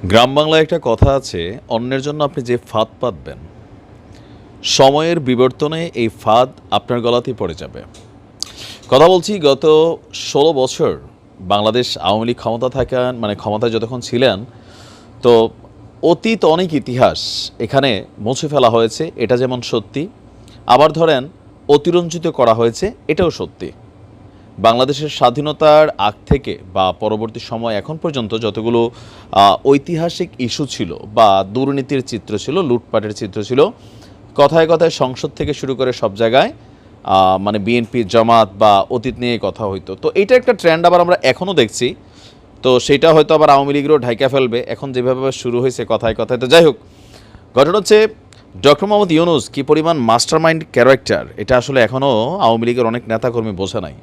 গ্রাম বাংলায় একটা কথা আছে, অন্যের জন্য আপনি যে ফাঁদ পাতবেন, সময়ের বিবর্তনে এই ফাঁদ আপনার গলাতেই পড়ে যাবে। কথা বলছি গত ১৬ বছর বাংলাদেশ আওয়ামী লীগ ক্ষমতায় যতক্ষণ ছিলেন, তো অতীত অনেক ইতিহাস এখানে মুছে ফেলা হয়েছে, এটা যেমন সত্যি, আবার ধরেন অতিরঞ্জিত করা হয়েছে, এটাও সত্যি। বাংলাদেশের স্বাধীনতার আগ থেকে বা পরবর্তী সময় এখন পর্যন্ত যতগুলো ঐতিহাসিক ইস্যু ছিল বা দুর্নীতির চিত্র ছিল, লুটপাটের চিত্র ছিল, কথায় কথায় সংসদ থেকে শুরু করে সব জায়গায় মানে বিএনপি, জামাত বা অতীত নিয়ে কথা হইতো। তো এটা একটা ট্রেন্ড আবার আমরা এখনও দেখছি। তো সেটা হয়তো আবার আওয়ামী লীগেরও ঢাইকা ফেলবে, এখন যেভাবে শুরু হয়েছে কথায় কথায়। তো যাই হোক, ঘটনা হচ্ছে ডক্টর মোহাম্মদ ইউনূস কী পরিমাণ মাস্টারমাইন্ড ক্যারেক্টার, এটা আসলে এখনও আওয়ামী লীগের অনেক নেতাকর্মী বোঝে নাই।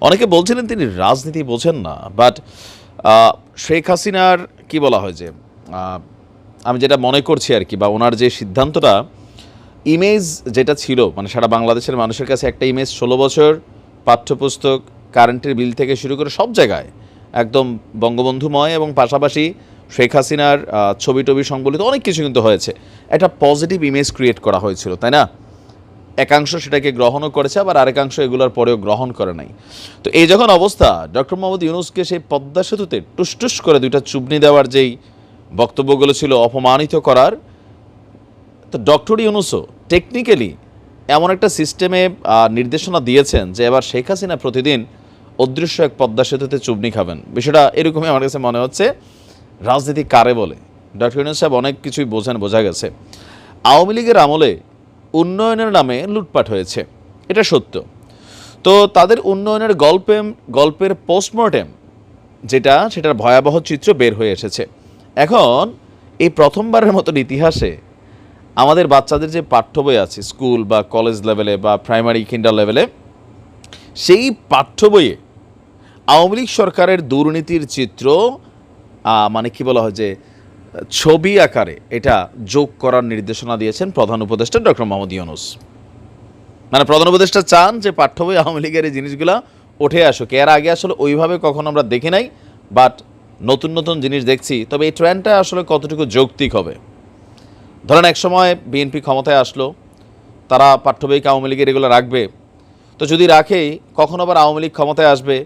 অনেকে বলছিলেন তিনি রাজনীতি বোঝেন না, বাট শেখ হাসিনার কি বলা হয় যে আমি যেটা মনে করছি আর কি, বা ওনার যে সিদ্ধান্তটা, ইমেজ যেটা ছিল মানে সারা বাংলাদেশের মানুষের কাছে একটা ইমেজ, ১৬ বছর পাঠ্যপুস্তক, কারেন্টের বিল থেকে শুরু করে সব জায়গায় একদম বঙ্গবন্ধুময়, এবং পাশাপাশি শেখ হাসিনার ছবি টবি সংবলিত অনেক কিছু কিন্তু হয়েছে। একটা পজিটিভ ইমেজ ক্রিয়েট করা হয়েছিল, তাই না? একাংশ সেটাকে গ্রহণও করেছে, আবার আরেকাংশ এগুলোর পরেও গ্রহণ করে নাই। তো এই যখন অবস্থা, ডক্টর মোহাম্মদ ইউনূসকে সেই পদ্মা সেতুতে টুসটুস করে দুইটা চুবনি দেওয়ার যেই বক্তব্যগুলো ছিল, অপমানিত করার, তো ডক্টর ইউনূসও টেকনিক্যালি এমন একটা সিস্টেমে নির্দেশনা দিয়েছেন যে এবার শেখ হাসিনা প্রতিদিন অদৃশ্য এক পদ্মা সেতুতে চুবনি খাবেন। বিষয়টা এরকমই আমার কাছে মনে হচ্ছে। রাজনীতি কারে বলে? ডক্টর ইউনূস সাহেব অনেক কিছুই বোঝেন, বোঝা গেছে। আওয়ামী লীগের আমলে উন্নয়নের নামে লুটপাট হয়েছে, এটা সত্য। তো তাদের উন্নয়নের গল্পের পোস্টমর্টেম সেটার ভয়াবহ চিত্র বের হয়ে এসেছে। এখন এই প্রথমবারের মতন ইতিহাসে আমাদের বাচ্চাদের যে পাঠ্য বই আছে স্কুল বা কলেজ লেভেলে বা প্রাইমারি কিন্ডার লেভেলে, সেই পাঠ্য বইয়ে আওয়ামী লীগ সরকারের দুর্নীতির চিত্র মানে কি বলা হয় যে ছবি আকারে এটা যোগ করার নির্দেশনা দিয়েছেন প্রধান উপদেষ্টা ডক্টর মোহাম্মদ ইউনূস। মানে প্রধান উপদেষ্টা চান যে পাঠ্য বই আওয়ামী লীগের এই জিনিসগুলো উঠে আসুক। এর আগে আসলে ওইভাবে কখনো আমরা দেখি নাই, বাট নতুন নতুন জিনিস দেখছি। তবে এই ট্রেন্ডটা আসলে কতটুকু যৌক্তিক হবে? ধরেন এক সময় বিএনপি ক্ষমতায় আসলো, তারা পাঠ্য বইকে আওয়ামী লীগের এগুলো রাখবে। তো যদি রাখেই, কখনো আবার আওয়ামী লীগ ক্ষমতায় আসবে,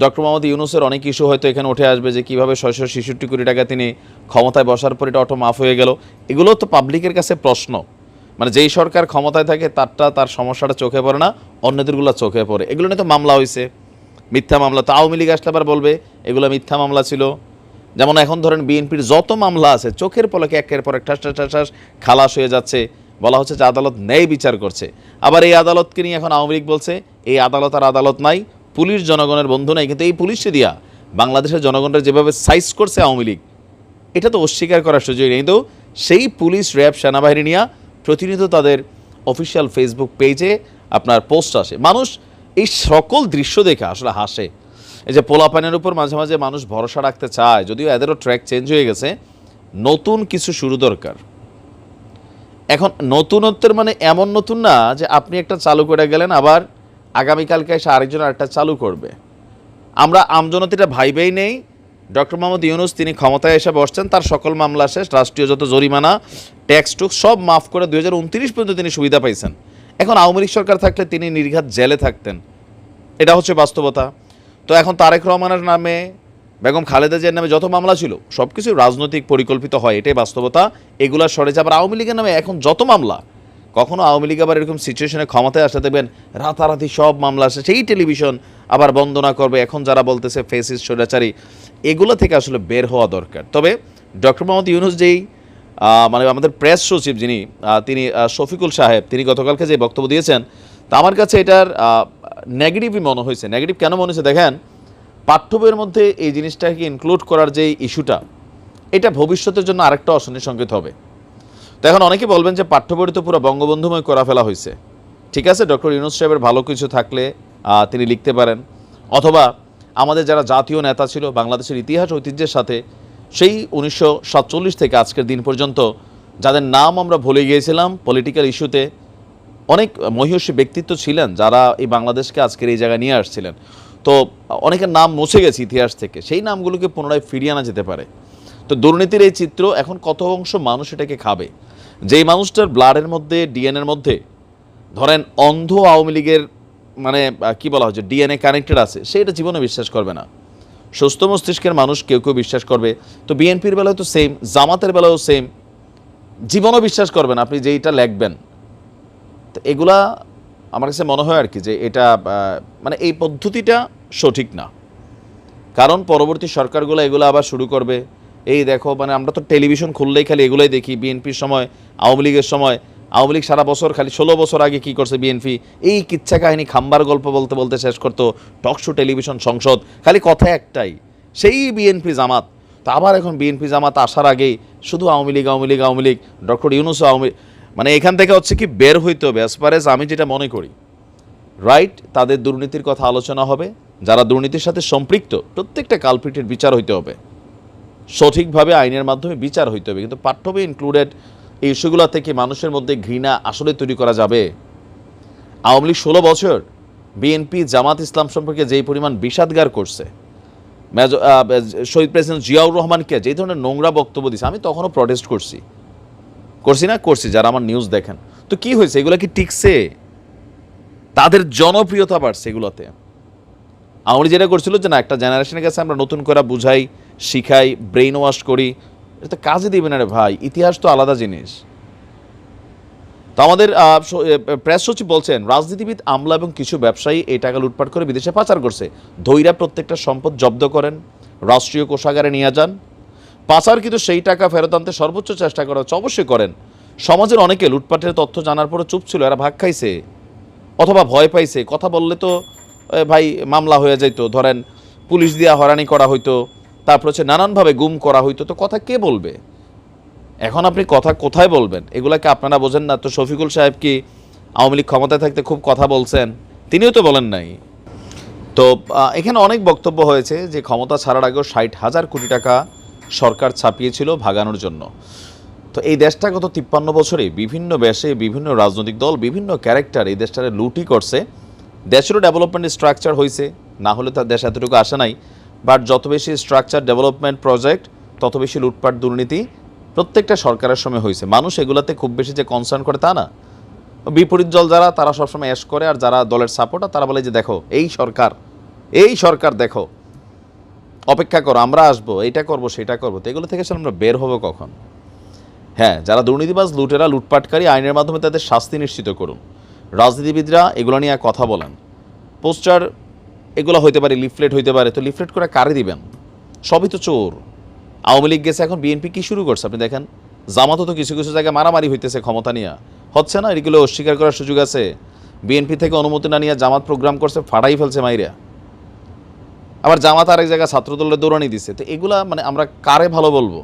ডক্টর মোহাম্মদ ইউনূসের অনেক ইস্যু হয়তো এখানে উঠে আসবে যে কীভাবে ৬৬৬ কোটি টাকা তিনি ক্ষমতায় বসার পর এটা অটো মাফ হয়ে গেল। এগুলো তো পাবলিকের কাছে প্রশ্ন। মানে যেই সরকার ক্ষমতায় থাকে তার সমস্যাটা চোখে পড়ে না, অন্যদেরগুলো চোখে পড়ে। এগুলো নিয়ে তো মামলা হয়েছে, মিথ্যা মামলা। তো আওয়ামী লীগ আসলে আবার বলবে এগুলো মিথ্যা মামলা ছিল। যেমন এখন ধরেন বিএনপির যত মামলা আছে চোখের পলকে একের পর এক ঠাস ঠাস ঠাস ঠাস খালাস হয়ে যাচ্ছে। বলা হচ্ছে যে আদালত ন্যায় বিচার করছে। আবার এই আদালতকে নিয়ে এখন আওয়ামী লীগ বলছে এই আদালত আর আদালত নাই, পুলিশ জনগণের বন্ধু নাই। কিন্তু এই পুলিশে দিয়া বাংলাদেশের জনগণের যেভাবে সাইজ করছে আওয়ামী লীগ, এটা তো অস্বীকার করার সুযোগ নেই। তো সেই পুলিশ, র্যাব, সেনাবাহিনী নিয়ে প্রতিনিয়ত তাদের অফিসিয়াল ফেসবুক পেজে আপনার পোস্ট আসে। মানুষ এই সকল দৃশ্য দেখে আসলে হাসে। এই যে পোলাপানের উপর মাঝে মাঝে মানুষ ভরসা রাখতে চায়, যদিও এদেরও ট্র্যাক চেঞ্জ হয়ে গেছে। নতুন কিছু শুরু দরকার। এখন নতুনত্বের মানে এমন নতুন না যে আপনি একটা চালু করে গেলেন, আবার আগামীকালকে এসে আরেকজন আরেকটা চালু করবে। আমরা আমজনতিটা ভাইবেই নেই। ডক্টর মোহাম্মদ ইউনূস তিনি ক্ষমতায় এসে বসছেন, তার সকল মামলা শেষ, রাষ্ট্রীয় যত জরিমানা, ট্যাক্স টুক্স সব মাফ করে 2029 পর্যন্ত তিনি সুবিধা পাইছেন। এখন আওয়ামী লীগ সরকার থাকলে তিনি নির্ঘাত জেলে থাকতেন, এটা হচ্ছে বাস্তবতা। তো এখন তারেক রহমানের নামে, বেগম খালেদা জিয়ার নামে যত মামলা ছিল সব কিছু রাজনৈতিক পরিকল্পিত হয়, এটাই বাস্তবতা। এগুলা সরে যায়। আবার আওয়ামী লীগের নামে এখন যত মামলা, কখনো আওয়ামী লীগ আবার এরকম সিচুয়েশনে ক্ষমতায় আসলে দেখবেন রাতারাতি সব মামলা আসে, সেই টেলিভিশন আবার বন্দনা করবে। এখন যারা বলতেছে ফেসিস্ট, স্বৈরাচারী, এগুলো থেকে আসলে বের হওয়া দরকার। তবে ডক্টর মোহাম্মদ ইউনূস যেই মানে আমাদের প্রেস সচিব তিনি শফিকুল সাহেব, তিনি গতকালকে যে বক্তব্য দিয়েছেন, তা আমার কাছে এটার নেগেটিভই মনে হয়েছে। নেগেটিভ কেন মনে হয়েছে দেখেন, পাঠ্য বইয়ের মধ্যে এই জিনিসটাকে ইনক্লুড করার যে ইস্যুটা, এটা ভবিষ্যতের জন্য আরেকটা অশনি সংকেত হবে। তো এখন অনেকে বলবেন যে পাঠ্য বই তো পুরো বঙ্গবন্ধুময় করা ফেলা হয়েছে। ঠিক আছে, ডক্টর ইউনূস সাহেবের ভালো কিছু থাকলে তিনি লিখতে পারেন, অথবা আমাদের যারা জাতীয় নেতা ছিল বাংলাদেশের ইতিহাস ঐতিহ্যের সাথে, সেই 1947 থেকে আজকের দিন পর্যন্ত যাদের নাম আমরা ভুলে গিয়েছিলাম পলিটিক্যাল ইস্যুতে, অনেক মহীয়সী ব্যক্তিত্ব ছিলেন যারা এই বাংলাদেশকে আজকের এই জায়গায় নিয়ে আসছিলেন। তো অনেকের নাম মুছে গেছে ইতিহাস থেকে, সেই নামগুলোকে পুনরায় ফিরিয়ে আনা যেতে পারে। তো দুর্নীতির এই চিত্র এখন কত অংশ মানুষ এটাকে খাবে? যেই মানুষটার ব্লাডের মধ্যে, ডিএনএর মধ্যে ধরেন অন্ধ আওয়ামী লীগের মানে কি বলা হচ্ছে ডিএনএ কানেক্টেড আছে, সে এটা জীবনে বিশ্বাস করবে না। সুস্থ মস্তিষ্কের মানুষ কেউ কেউ বিশ্বাস করবে। তো বিএনপির বেলায় তো সেম, জামাতের বেলায়ও সেম, জীবনও বিশ্বাস করবেন আপনি যে এটা লেখবেন। তো এগুলা আমার কাছে মনে হয় আর কি যে এটা মানে এই পদ্ধতিটা সঠিক না। কারণ পরবর্তী সরকারগুলো এগুলো আবার শুরু করবে। এই দেখো মানে আমরা তো টেলিভিশন খুললেই খালি এগুলোই দেখি, বিএনপির সময়, আওয়ামী লীগের সময়। আওয়ামী লীগ সারা বছর খালি 16 বছর আগে কি করছে বিএনপি, এই কিচ্ছা কাহিনী খাম্বার গল্প বলতে বলতে শেষ করতো। টকশো, টেলিভিশন, সংসদ, খালি কথা একটাই, সেই বিএনপি জামাত। তো আবার এখন বিএনপি জামাত আসার আগেই শুধু আওয়ামী লীগ, আওয়ামী লীগ, আওয়ামী লীগ, ডক্টর ইউনূস আওয়ামী, মানে এখান থেকে হচ্ছে কি বের হইতে হবে। অ্যাজ ফার এজ আমি যেটা মনে করি, রাইট, তাদের দুর্নীতির কথা আলোচনা হবে, যারা দুর্নীতির সাথে সম্পৃক্ত প্রত্যেকটা কালপ্রিটের বিচার হইতে হবে, সঠিকভাবে আইনের মাধ্যমে বিচার হইতে হবে। কিন্তু পাঠ্যবে ইনক্লুডেড এই ইস্যুগুলো থেকে মানুষের মধ্যে ঘৃণা আসলে তৈরি করা যাবে? আওয়ামী লীগ 16 বছর বিএনপি জামাত ইসলাম সম্পর্কে যেই পরিমাণ বিষাদগার করছে, শহীদ প্রেসিডেন্ট জিয়াউর রহমানকে যে ধরনের নোংরা বক্তব্য দিচ্ছে, আমি তখনও প্রটেস্ট করছি, যারা আমার নিউজ দেখেন। তো কি হয়েছে, এগুলো কি টিকছে? তাদের জনপ্রিয়তা বাড়ছে এগুলোতে। আওয়ামী লীগ যেটা করছিল যে না, একটা জেনারেশনের কাছে আমরা নতুন করে বুঝাই, শিখাই, ব্রেইন ওয়াশ করি, এটা তো কাজে দিবে না রে ভাই। ইতিহাস তো আলাদা জিনিস। তো আমাদের প্রেস সচিব বলছেন, রাজনীতিবিদ, আমলা এবং কিছু ব্যবসায়ী এই টাকা লুটপাট করে বিদেশে পাচার করছে। ধৈর্য প্রত্যেকটা সম্পদ জব্দ করেন, রাষ্ট্রীয় কোষাগারে নিয়ে যান। পাচার কিন্তু সেই টাকা ফেরত আনতে সর্বোচ্চ চেষ্টা করা হচ্ছে, অবশ্যই করেন। সমাজের অনেকে লুটপাটের তথ্য জানার পরে চুপ ছিল, এরা ভাগ খাইছে অথবা ভয় পাইছে। কথা বললে তো ভাই মামলা হয়ে যাইত, ধরেন পুলিশ দিয়ে হয়রানি করা হইতো, তারপর হচ্ছে নানানভাবে গুম করা হইতো। তো কথা কে বলবে? এখন আপনি কথা কোথায় বলবেন? এগুলাকে আপনারা বোঝেন না। তো শফিকুল সাহেব কি আওয়ামী লীগ ক্ষমতায় থাকতে খুব কথা বলছেন? তিনিও তো বলেন নাই। তো এখানে অনেক বক্তব্য হয়েছে যে ক্ষমতা ছাড়ার আগেও 60,000 কোটি টাকা সরকার ছাপিয়েছিল ভাগানোর জন্য। তো এই দেশটা গত 53 বছরে বিভিন্ন বেশে, বিভিন্ন রাজনৈতিক দল, বিভিন্ন ক্যারেক্টার এই দেশটারে লুটই করছে। দেশেরও ডেভেলপমেন্ট স্ট্রাকচার হয়েছে, না হলে তার দেশ এতটুকু আসে নাই। বাট যত বেশি স্ট্রাকচার ডেভেলপমেন্ট প্রজেক্ট, তত বেশি লুটপাট দুর্নীতি প্রত্যেকটা সরকারের সময় হয়েছে। মানুষ এগুলাতে খুব বেশি যে কনসার্ন করে তা না। বিপরীত দল যারা, তারা সবসময় অ্যাশ করে, আর যারা দলের সাপোর্টার তারা বলে যে দেখো এই সরকার দেখো, অপেক্ষা করো, আমরা আসবো, এইটা করবো সেটা করবো। তো এগুলো থেকে আসলে আমরা বের হবো কখন? হ্যাঁ, যারা দুর্নীতিবাজ, লুটেরা, লুটপাটকারী, আইনের মাধ্যমে তাদের শাস্তি নিশ্চিত করুন। রাজনীতিবিদরা এগুলো নিয়ে কথা বলেন। পোস্টার এগুলো হইতে পারে, লিফলেট হইতে পারে। তো লিফলেট করে কারে দিবেন? সবই তো চোর। আওয়ামী লীগ গেছে, এখন বিএনপি কি শুরু করছে আপনি দেখেন। জামাতও তো কিছু কিছু জায়গায় মারামারি হইতেছে ক্ষমতা নিয়ে, হচ্ছে না? এগুলো অস্বীকার করার সুযোগ আছে? বিএনপি থেকে অনুমতি না নিয়ে জামাত প্রোগ্রাম করছে, ফাটাই ফেলছে মাইরা। আবার জামাত আরেক জায়গায় ছাত্রদলের দৌড়ানি দিচ্ছে। তো এগুলা মানে আমরা কারে ভালো বলবো?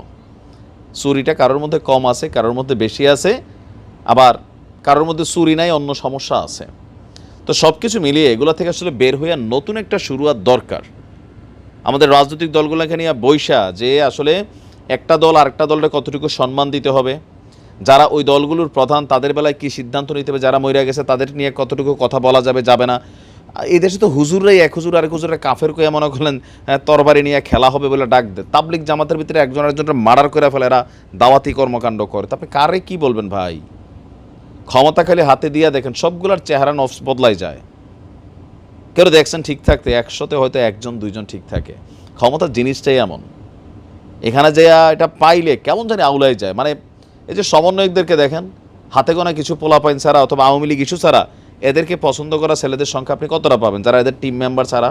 চুরিটা কারোর মধ্যে কম আছে, কারোর মধ্যে বেশি আছে, আবার কারোর মধ্যে চুরি নাই, অন্য সমস্যা আছে। তো সব কিছু মিলিয়ে এগুলো থেকে আসলে বের হইয়া নতুন একটা শুরুয়াত দরকার। আমাদের রাজনৈতিক দলগুলোকে নিয়ে বৈশা যে আসলে একটা দল আরেকটা দলের কতটুকু সম্মান দিতে হবে, যারা ওই দলগুলোর প্রধান তাদের বেলায় কী সিদ্ধান্ত নিতে হবে, যারা মইরা গেছে তাদের নিয়ে কতটুকু কথা বলা যাবে যাবে না। এই দেশে তো হুজুররাই এক হুজুর আরেক হুজুরের কাফের কইয়া মনে করলেন তরবারি নিয়ে খেলা হবে বলে ডাক দেয়। তাবলিগ জামাতের ভিতরে একজন আরেকজনের মার্ডার করে ফেলে, এরা দাওয়াতি কর্মকাণ্ড করে। তারপরে কারে কি বলবেন ভাই? ক্ষমতা খালি হাতে দিয়া দেখেন সবগুলার চেহারা নফস বদলাই যায়। কেউ দেখছেন ঠিক থাকতে, 100তে হয়তো 1জন 2জন ঠিক থাকে। ক্ষমতার জিনিসটাই এমন, এখানে যে এটা পাইলে কেমন জানি আউলাই যায়। মানে এই যে সমন্বয়কদেরকে দেখেন, হাতে গোনা কিছু পোলাপাইন ছাড়া অথবা আওয়ামী লীগ ইস্যু ছাড়া এদেরকে পছন্দ করা ছেলেদের সংখ্যা আপনি কতটা পাবেন? যারা এদের টিম মেম্বার ছাড়া,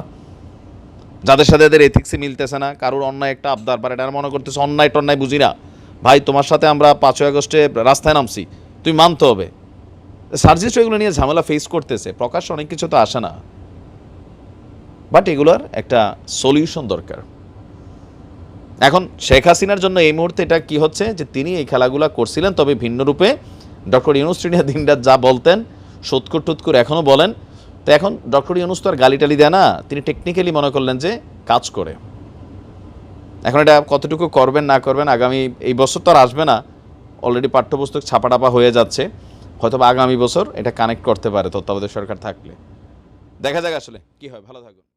যাদের সাথে এদের এথিক্সে মিলতেছে না, কারোর অন্যায় একটা আবদার পারে, এটা মনে করতেছে অন্যায় টন্যায় বুঝি না ভাই, তোমার সাথে আমরা 5ই আগস্টে রাস্তায় নামছি, তুমি মানতে হবে। সার্জিস্ট এগুলো নিয়ে ঝামেলা ফেস করতেছে, প্রকাশ্য অনেক কিছু তো আসে না। বাট এগুলোর একটা সলিউশন দরকার। এখন শেখ হাসিনার জন্য এই মুহূর্তে এটা কি হচ্ছে যে তিনি এই খেলাগুলো করছিলেন, তবে ভিন্ন রূপে। ডক্টর ইউনূস দিনরাত যা বলতেন, সৎকুর টুৎকুর এখনও বলেন। তো এখন ডক্টর ইউনূস তো আর গালিটালি দেয় না, তিনি টেকনিক্যালি মনে করলেন যে কাজ করে। এখন এটা কতটুকু করবেন না করবেন, আগামী এই বছর তো আর আসবে না, অলরেডি পাঠ্যপুস্তক ছাপাটাপা হয়ে যাচ্ছে, হয়তো আগামী বছর এটা কানেক্ট করতে পারে তত্ত্বাবধায়ক সরকার থাকলে। দেখা যাক আসলে কি হয়। ভালো থাকুন।